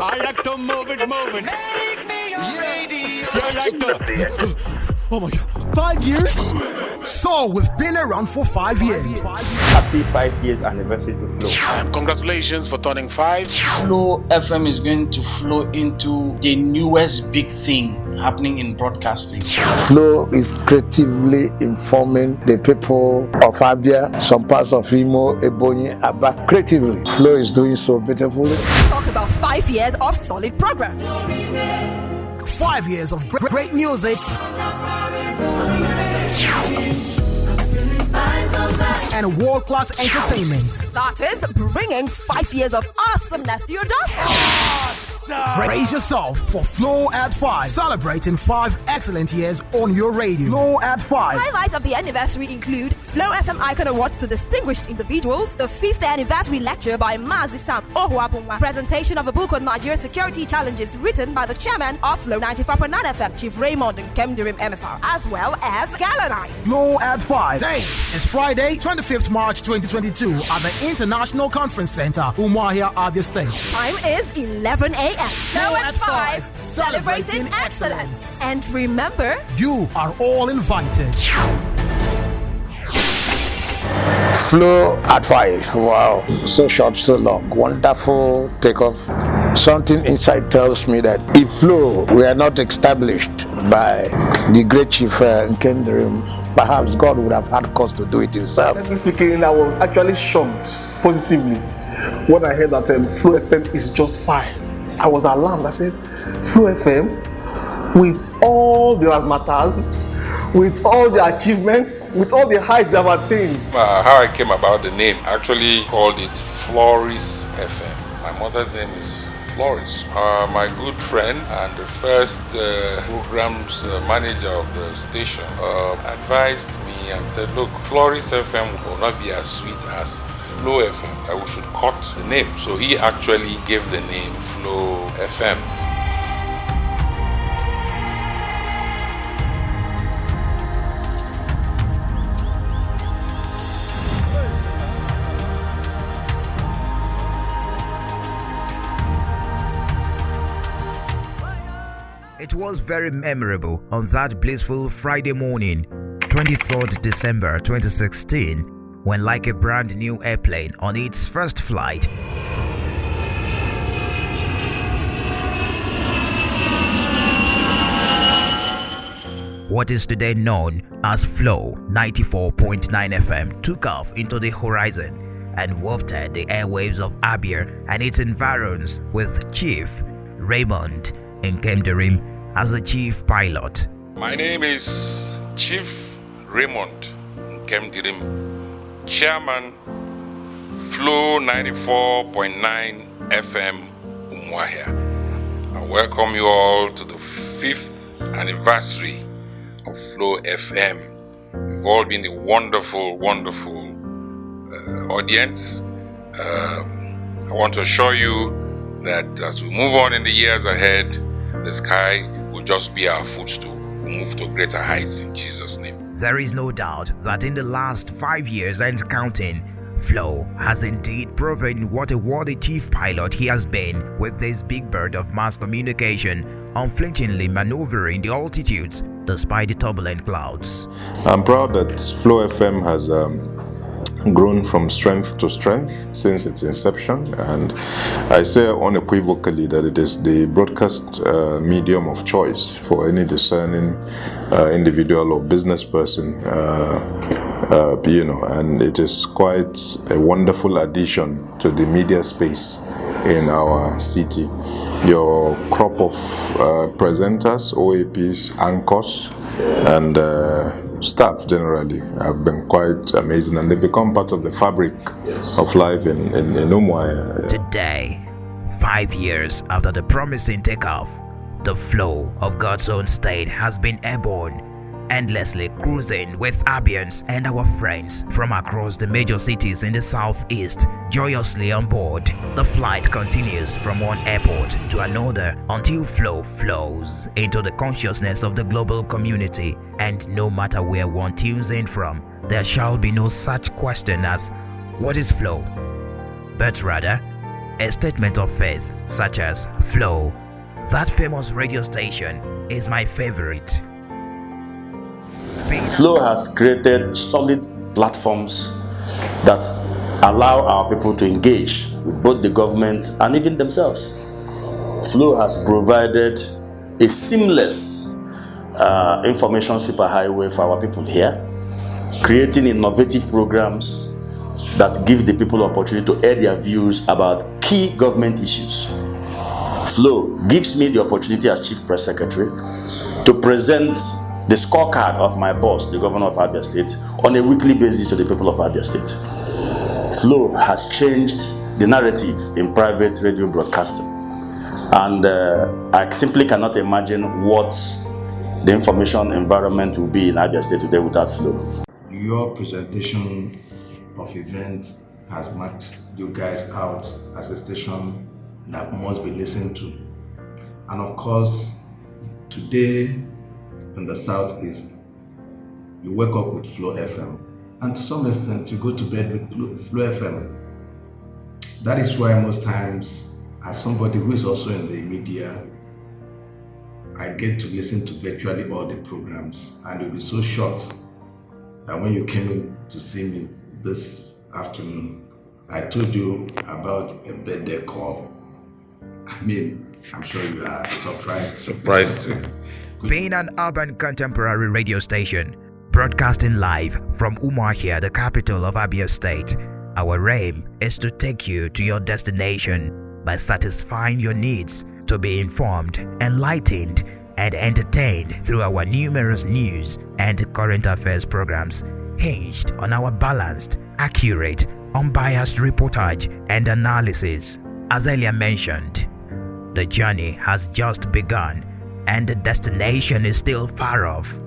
I like to move it. Make me your radio. I like to. Oh my God. 5 years? So we've been around for 5 years. Happy 5 years anniversary to Flo. Congratulations for turning 5. Flo FM is going to flow into the newest big thing happening in broadcasting. Flo is creatively informing the people of Abia, some parts of Imo, Ebonyi, Aba. Creatively, Flo is doing so beautifully. Talk about 5 years of solid programs. 5 years of great music. And world-class entertainment. That is bringing 5 years of awesomeness to your doorstep. Brace yourself for Flo at 5, celebrating 5 excellent years on your radio. Flo at 5. Highlights of the anniversary include Flo FM Icon Awards to distinguished individuals, the 5th anniversary lecture by Mazi Sam Ohuabunwa, presentation of a book on Nigeria's security challenges written by the chairman of Flo 95.9 FM, Chief Raymond Nkemdirim MFR, as well as Gala Night. Flo at 5. Date is Friday, 25th March 2022 at the International Conference Center, Umuahia, Abia State. Time is 11 a.m. Flo at 5, celebrating excellence. And remember, you are all invited. Flo at 5. Wow. So short, so long. Wonderful takeoff. Something inside tells me that if Flo were not established by the great Chief Nkendrim, perhaps God would have had cause to do it himself. Honestly speaking, I was actually shocked positively when I heard that Flo FM is just 5. I was alarmed. I said, Flo FM, with all the razzmatazz, with all the achievements, with all the heights they have attained. How I came about the name, I actually called it Floris FM. My mother's name is Floris. My good friend and the first programs manager of the station advised me and said, look, Floris FM will not be as sweet as Flo FM, that we should cut the name. So he actually gave the name Flo FM. It was very memorable on that blissful Friday morning, 23rd December 2016, when, like a brand new airplane on its first flight, what is today known as Flo 94.9 FM took off into the horizon and wafted the airwaves of Abia and its environs with Chief Raymond Nkemdirim as the chief pilot. My name is Chief Raymond Nkemdirim, Chairman, Flo 94.9 FM Umuahia. I welcome you all to the 5th anniversary of Flo FM. You've all been a wonderful audience. I want to assure you that as we move on in the years ahead, the sky will just be our footstool. We'll move to greater heights in Jesus' name. There is no doubt that in the last 5 years and counting, Flo has indeed proven what a worthy chief pilot he has been with this big bird of mass communication, unflinchingly maneuvering the altitudes despite the turbulent clouds. I'm proud that Flo FM has grown from strength to strength since its inception, and I say unequivocally that it is the broadcast medium of choice for any discerning individual or business person, and it is quite a wonderful addition to the media space in our city. Your crop of presenters, OAPs, anchors, and staff generally have been quite amazing, and they become part of the fabric of life in Umuahia. Today, 5 years after the promising takeoff, the flow of God's own state has been airborne, endlessly cruising with Abians and our friends from across the major cities in the southeast, joyously on board. The flight continues from one airport to another until Flo flows into the consciousness of the global community, and no matter where one tunes in from, there shall be no such question as, what is Flo? But rather, a statement of faith such as Flo, that famous radio station, is my favorite. Flo has created solid platforms that allow our people to engage with both the government and even themselves. Flo has provided a seamless information superhighway for our people here, creating innovative programs that give the people opportunity to air their views about key government issues. Flo gives me the opportunity as Chief Press Secretary to present the scorecard of my boss, the governor of Abia State, on a weekly basis to the people of Abia State. Flo has changed the narrative in private radio broadcasting, and I simply cannot imagine what the information environment will be in Abia State today without Flo. Your presentation of events has marked you guys out as a station that must be listened to. And of course, today in the Southeast, you wake up with Flo FM. And to some extent, you go to bed with Flo FM. That is why most times, as somebody who is also in the media, I get to listen to virtually all the programs. And you'll be so shocked that when you came in to see me this afternoon, I told you about a birthday call. I mean, I'm sure you are surprised. Being an urban contemporary radio station, broadcasting live from Umuahia, the capital of Abia State, our aim is to take you to your destination by satisfying your needs to be informed, enlightened, and entertained through our numerous news and current affairs programs hinged on our balanced, accurate, unbiased reportage and analysis. As earlier mentioned, the journey has just begun and the destination is still far off.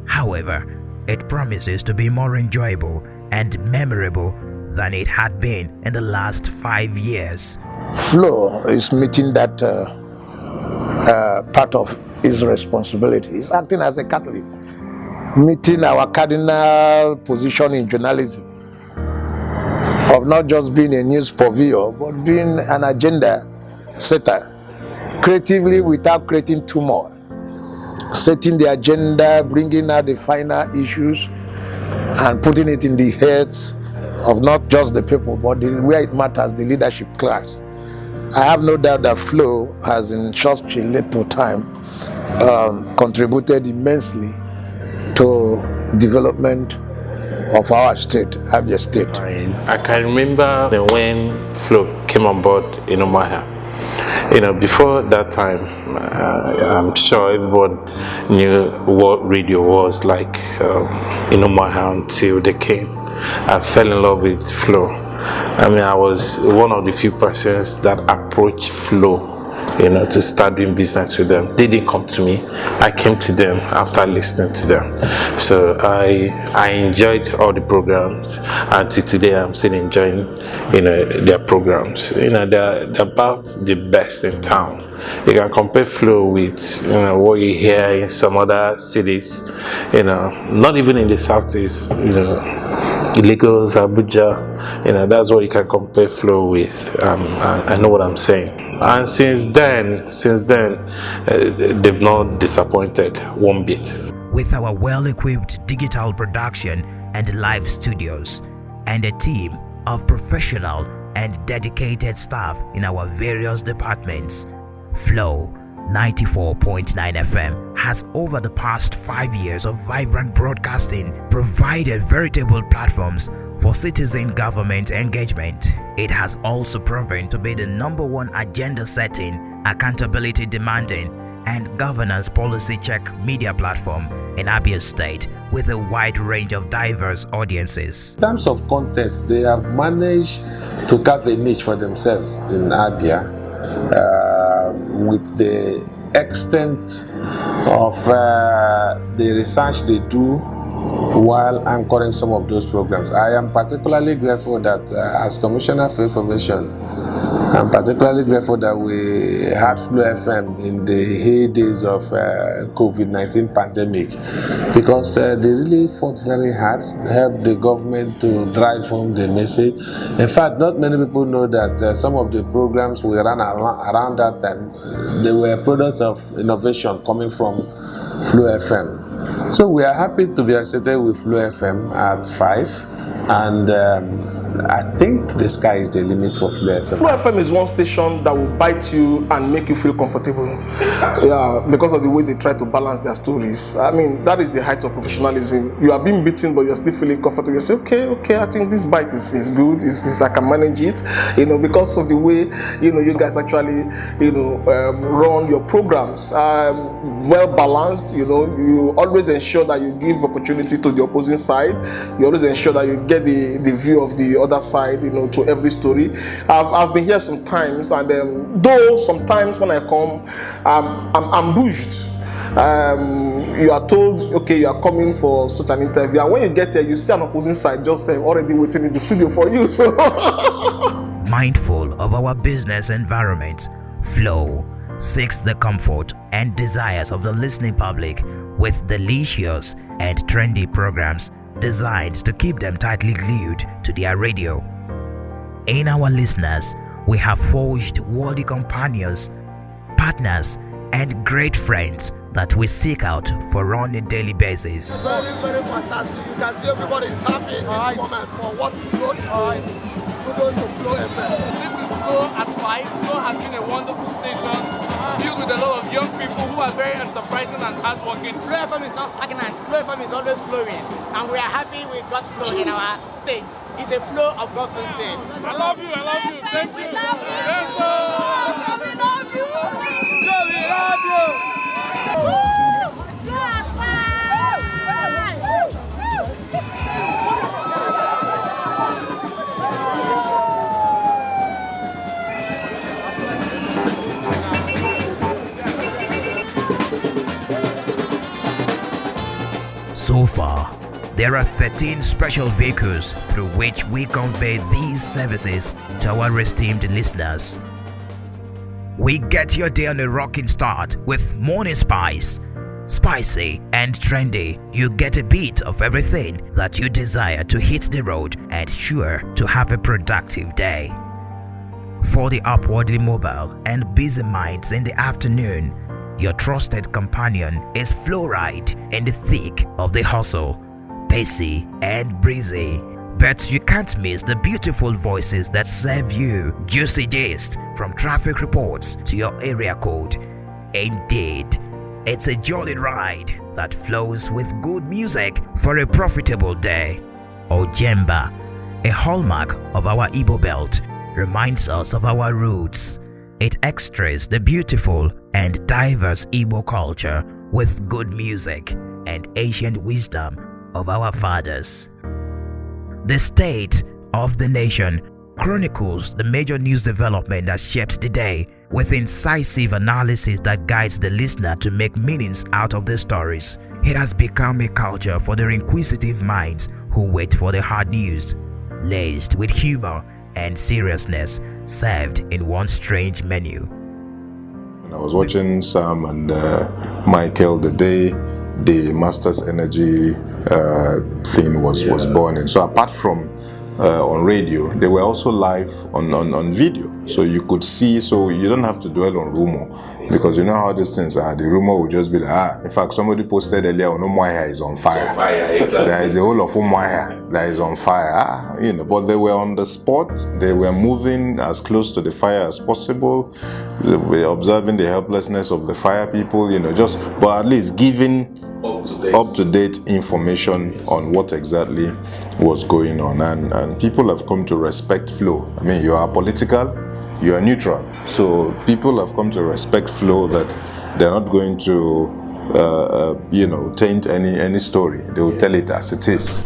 However, it promises to be more enjoyable and memorable than it had been in the last 5 years. Flo is meeting that part of his responsibility. He's acting as a Catholic, meeting our cardinal position in journalism of not just being a news purveyor, but being an agenda setter, creatively without creating turmoil, setting the agenda, bringing out the final issues, and putting it in the heads of not just the people, but where it matters, the leadership class. I have no doubt that Flo has, in such a little time, contributed immensely to development of our state, Abia State. I can remember when Flo came on board in Umuahia. Before that time, I'm sure everyone knew what radio was like in Umuahia until they came. I fell in love with Flo. I was one of the few persons that approached Flo, to start doing business with them. They didn't come to me. I came to them after listening to them. So I enjoyed all the programs. Until today, I'm still enjoying, their programs. They're about the best in town. You can compare Flo with, what you hear in some other cities. Not even in the Southeast. Lagos, Abuja. That's what you can compare Flo with. I know what I'm saying. And since then, they've not disappointed one bit. With our well-equipped digital production and live studios, and a team of professional and dedicated staff in our various departments, Flo 94.9 FM has, over the past 5 years of vibrant broadcasting, provided veritable platforms for citizen government engagement. It has also proven to be the #1 agenda-setting, accountability-demanding, and governance policy check media platform in Abia State, with a wide range of diverse audiences. In terms of content, they have managed to carve a niche for themselves in Abia with the extent of the research they do while anchoring some of those programs. I am particularly grateful that as Commissioner for Information, I'm particularly grateful that we had Flo FM in the heydays of COVID-19 pandemic, because they really fought very hard, helped the government to drive home the message. In fact, not many people know that some of the programs we ran around that time, they were products of innovation coming from Flo FM. So we are happy to be associated with Flo FM at 5, and I think the sky is the limit for Flo FM. Flo FM is one station that will bite you and make you feel comfortable. Yeah, because of the way they try to balance their stories. I mean, that is the height of professionalism. You are being beaten, but you're still feeling comfortable. You say, okay, I think this bite is good. I can manage it. Because of the way, you guys actually, run your programs. Well balanced. You always ensure that you give opportunity to the opposing side. You always ensure that you get the view of the other side, to every story. I've been here sometimes, and though sometimes when I come, I'm ambushed. You are told, okay, you are coming for such an interview, and when you get here, you see an opposing side just already waiting in the studio for you. So, mindful of our business environment, Flo seeks the comfort and desires of the listening public with delicious and trendy programs designed to keep them tightly glued to their radio. In our listeners, we have forged worthy companions, partners, and great friends that we seek out for on a daily basis. Very, very fantastic. You can see everybody is happy in this moment for what Flo is doing. Kudos to Flo FM. This is Flo at 5. Flo has been a wonderful station, filled with a lot of young people who are very enterprising and hardworking. Flo FM is not stagnant. Flo FM is always flowing, and we are happy we got Flo in our state. It's a flow of God's own state. I love you. Thank you. We love you. We love you. We love you. So far, there are 13 special vehicles through which we convey these services to our esteemed listeners. We get your day on a rocking start with Morning Spice. Spicy and trendy, you get a bit of everything that you desire to hit the road and sure to have a productive day. For the upwardly mobile and busy minds in the afternoon, your trusted companion is FLORIDE in the thick of the hustle, pacey and breezy. But you can't miss the beautiful voices that serve you juicy gist from traffic reports to your area code. Indeed, it's a jolly ride that flows with good music for a profitable day. Ojemba, a hallmark of our Igbo belt, reminds us of our roots. It extras the beautiful and diverse Igbo culture with good music and ancient wisdom of our fathers. The State of the Nation chronicles the major news development that shapes the day with incisive analysis that guides the listener to make meanings out of the stories. It has become a culture for the inquisitive minds who wait for the hard news, laced with humor and seriousness, served in one strange menu. I was watching Sam and Michael the day the Masters Energy thing was born in. So apart from on radio, they were also live on video. So you could see, so you don't have to dwell on rumor, because you know how these things are. The rumor will just be like, in fact, somebody posted earlier, Umuahia is on fire. Exactly. There is a whole of Umuahia that is on fire. But they were on the spot. They were moving as close to the fire as possible. They were observing the helplessness of the fire people, but at least giving up-to-date information on what exactly was going on, and people have come to respect Flo. I mean, you are political, you are neutral, so people have come to respect Flo, that they're not going to taint any story. They will tell it as it is.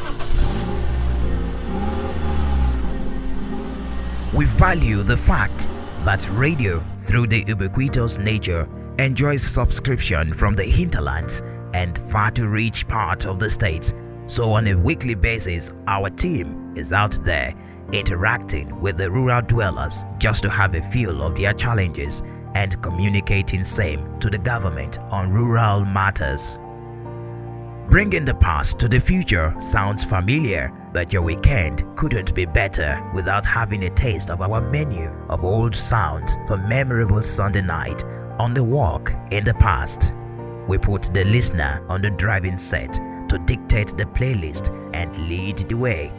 We value the fact that radio, through the ubiquitous nature, enjoys subscription from the hinterlands and far too rich part of the state. So on a weekly basis, our team is out there interacting with the rural dwellers just to have a feel of their challenges and communicating same to the government on rural matters. Bringing the past to the future sounds familiar, but your weekend couldn't be better without having a taste of our menu of old sounds for memorable Sunday night on the walk in the past. We put the listener on the driving set to dictate the playlist and lead the way.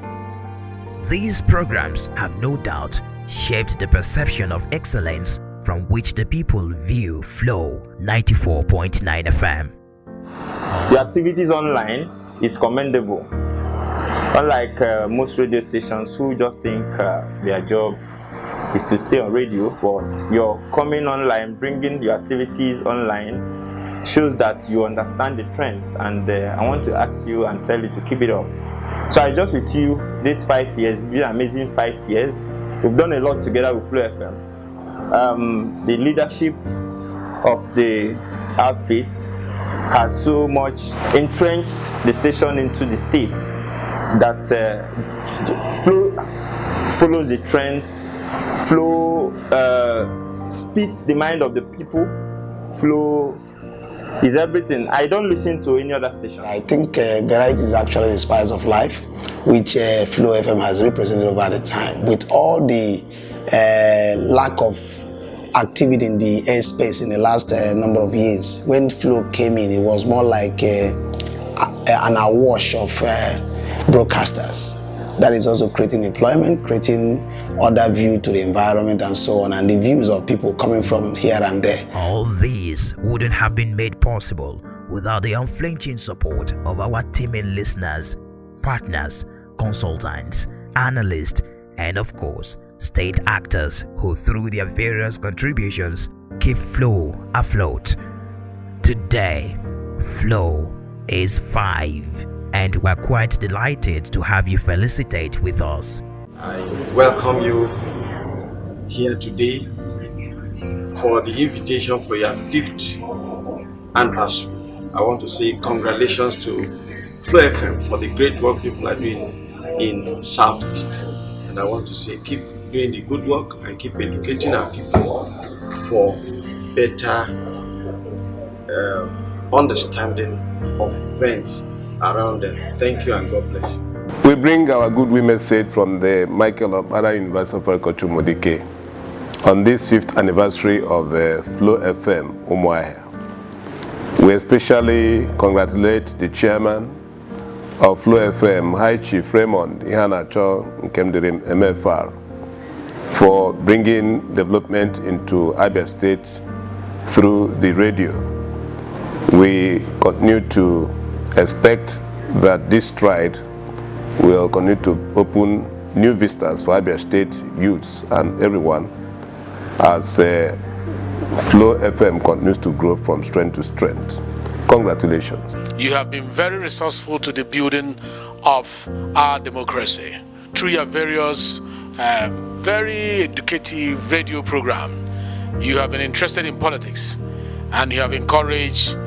These programs have no doubt shaped the perception of excellence from which the people view Flow 94.9 FM. The activities online is commendable. Unlike most radio stations who just think their job is to stay on radio, but you're coming online, bringing your activities online, shows that you understand the trends, and I want to ask you and tell you to keep it up. So I just with you these 5 years, it's been an amazing 5 years. We've done a lot together with Flo FM. The leadership of the outfit has so much entrenched the station into the state that Flo follows the trends. Flo speaks the mind of the people. Flo is everything. I don't listen to any other station. I think variety is actually the spice of life, which Flo FM has represented over the time. With all the lack of activity in the airspace in the last number of years, when Flo came in, it was more like an awash of broadcasters. That is also creating employment, creating other view to the environment and so on, and the views of people coming from here and there. All these wouldn't have been made possible without the unflinching support of our teaming listeners, partners, consultants, analysts, and of course, state actors who through their various contributions keep Flow afloat. Today, Flow is 5. And we're quite delighted to have you felicitate with us. I welcome you here today for the invitation for your 5th anniversary. I want to say congratulations to Flo FM for the great work people are doing in Southeast. And I want to say keep doing the good work and keep educating our people for better understanding of events around them. Thank you and God bless you. We bring our goodwill message from the Michael Obara University of Agriculture Modike on this 5th anniversary of the Flo FM Umuahia. We especially congratulate the chairman of Flo FM, High Chief Raymond Ihanacho Nkemdirim MFR, for bringing development into Abia State through the radio. We continue to expect that this stride will continue to open new vistas for Abia State youths and everyone as Flo FM continues to grow from strength to strength. Congratulations. You have been very resourceful to the building of our democracy through your various very educative radio program. You have been interested in politics and you have encouraged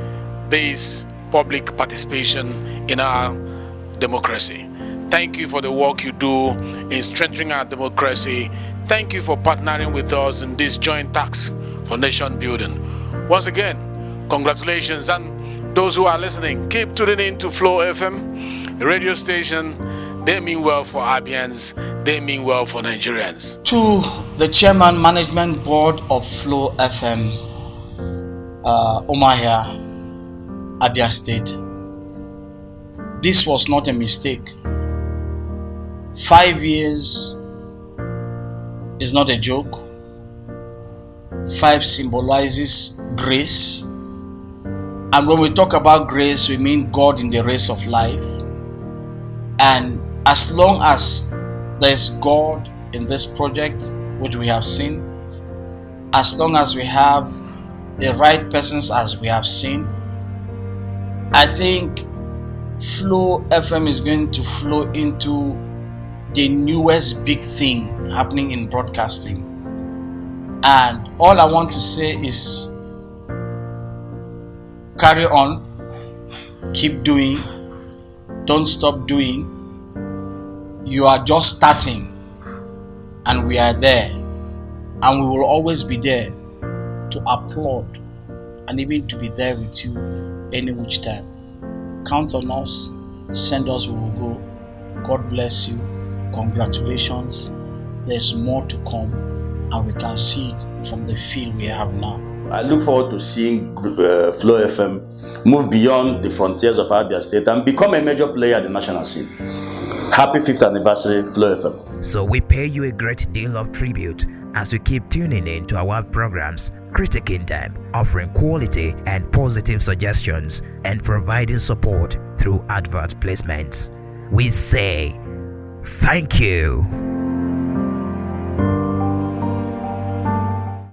this public participation in our democracy. Thank you for the work you do in strengthening our democracy. Thank you for partnering with us in this joint task for nation building. Once again, congratulations, and those who are listening, keep tuning in to Flo FM, a radio station. They mean well for Abians, they mean well for Nigerians. To the chairman management board of Flo FM, Umuahia, Abia State, this was not a mistake. 5 years is not a joke. 5 symbolizes grace, and when we talk about grace, we mean God in the race of life. And as long as there's God in this project, which we have seen, as long as we have the right persons as we have seen, I think Flo FM is going to flow into the newest big thing happening in broadcasting. And all I want to say is carry on, keep doing, don't stop doing. You are just starting. and we are there, and we will always be there to applaud and even to be there with you any which time. Count on us, send us, we will go. God bless you. Congratulations. There's more to come, and we can see it from the field we have now. I look forward to seeing Flo FM move beyond the frontiers of Abia State and become a major player at the national scene. Happy 5th anniversary, Flo FM. So we pay you a great deal of tribute as you keep tuning in to our programs, critiquing them, offering quality and positive suggestions, and providing support through advert placements. We say thank you.